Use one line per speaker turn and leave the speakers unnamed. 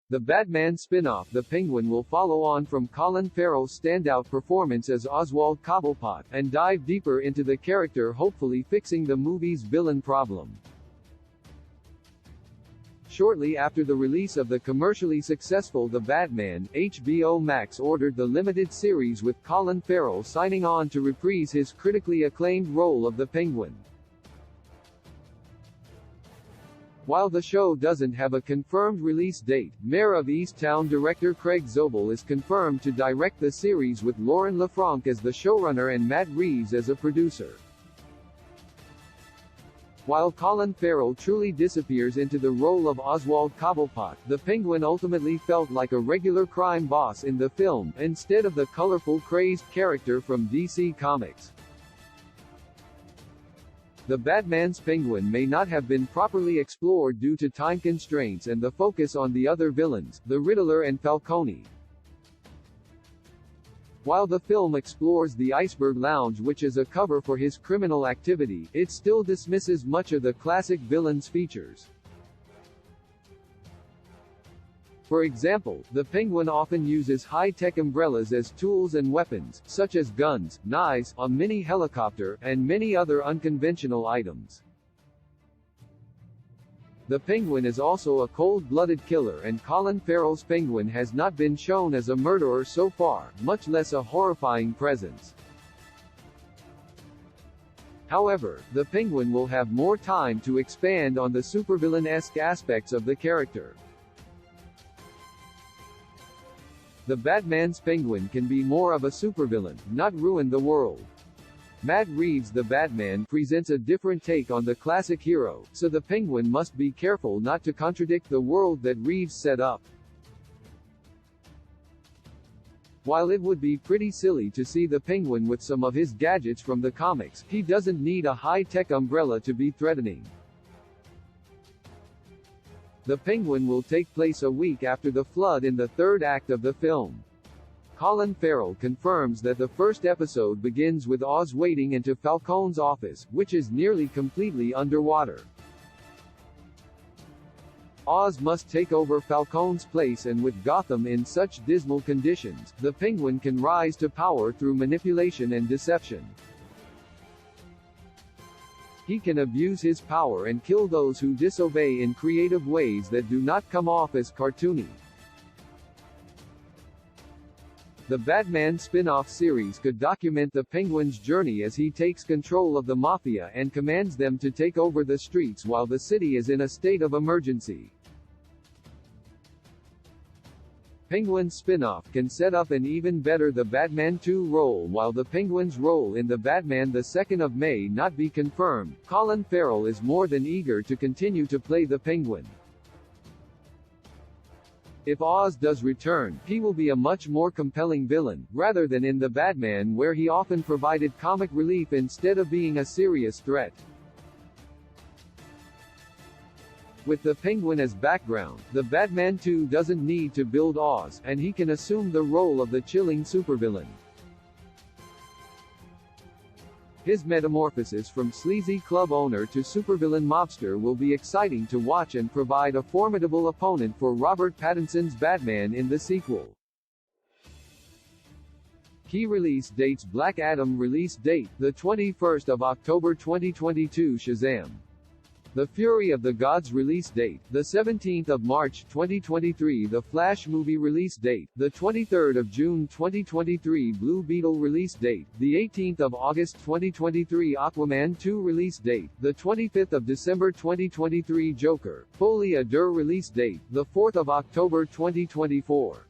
The Batman spin-off The Penguin will follow on from Colin Farrell's standout performance as Oswald Cobblepot, and dive deeper into the character, hopefully fixing the movie's villain problem. Shortly after the release of the commercially successful The Batman, HBO Max ordered the limited series with Colin Farrell signing on to reprise his critically acclaimed role of the Penguin. While the show doesn't have a confirmed release date, Mayor of Easttown director Craig Zobel is confirmed to direct the series with Lauren LaFranc as the showrunner and Matt Reeves as a producer. While Colin Farrell truly disappears into the role of Oswald Cobblepot, the Penguin ultimately felt like a regular crime boss in the film, instead of the colorful crazed character from DC Comics. The Batman's Penguin may not have been properly explored due to time constraints and the focus on the other villains, the Riddler and Falcone. While the film explores the Iceberg Lounge, which is a cover for his criminal activity, it still dismisses much of the classic villain's features. For example, the Penguin often uses high-tech umbrellas as tools and weapons, such as guns, knives, a mini helicopter, and many other unconventional items. The Penguin is also a cold-blooded killer, and Colin Farrell's Penguin has not been shown as a murderer so far, much less a horrifying presence. However, the Penguin will have more time to expand on the supervillain-esque aspects of the character. The Batman's Penguin can be more of a supervillain, not ruin the world. Matt Reeves' The Batman presents a different take on the classic hero, so the Penguin must be careful not to contradict the world that Reeves set up. While it would be pretty silly to see the Penguin with some of his gadgets from the comics, he doesn't need a high-tech umbrella to be threatening. The Penguin will take place a week after the flood in the third act of the film. Colin Farrell confirms that the first episode begins with Oz wading into Falcone's office, which is nearly completely underwater. Oz must take over Falcone's place, and with Gotham in such dismal conditions, the Penguin can rise to power through manipulation and deception. He can abuse his power and kill those who disobey in creative ways that do not come off as cartoony. The Batman spin-off series could document the Penguin's journey as he takes control of the Mafia and commands them to take over the streets while the city is in a state of emergency. Penguin's spin-off can set up an even better The Batman 2 role. While the Penguin's role in The Batman the 2nd of May not be confirmed, Colin Farrell is more than eager to continue to play the Penguin. If Oz does return, he will be a much more compelling villain, rather than in The Batman where he often provided comic relief instead of being a serious threat. With the Penguin as background, The Batman 2 doesn't need to build Oz, and he can assume the role of the chilling supervillain. His metamorphosis from sleazy club owner to supervillain mobster will be exciting to watch and provide a formidable opponent for Robert Pattinson's Batman in the sequel. Key release dates: Black Adam release date, the 21st of October 2022. Shazam! The Fury of the Gods release date, the 17th of March 2023. The Flash movie release date, the 23rd of June 2023. Blue Beetle release date, the 18th of August 2023. Aquaman 2 release date, the 25th of December 2023. Joker, Folie à Deux release date, the 4th of October 2024.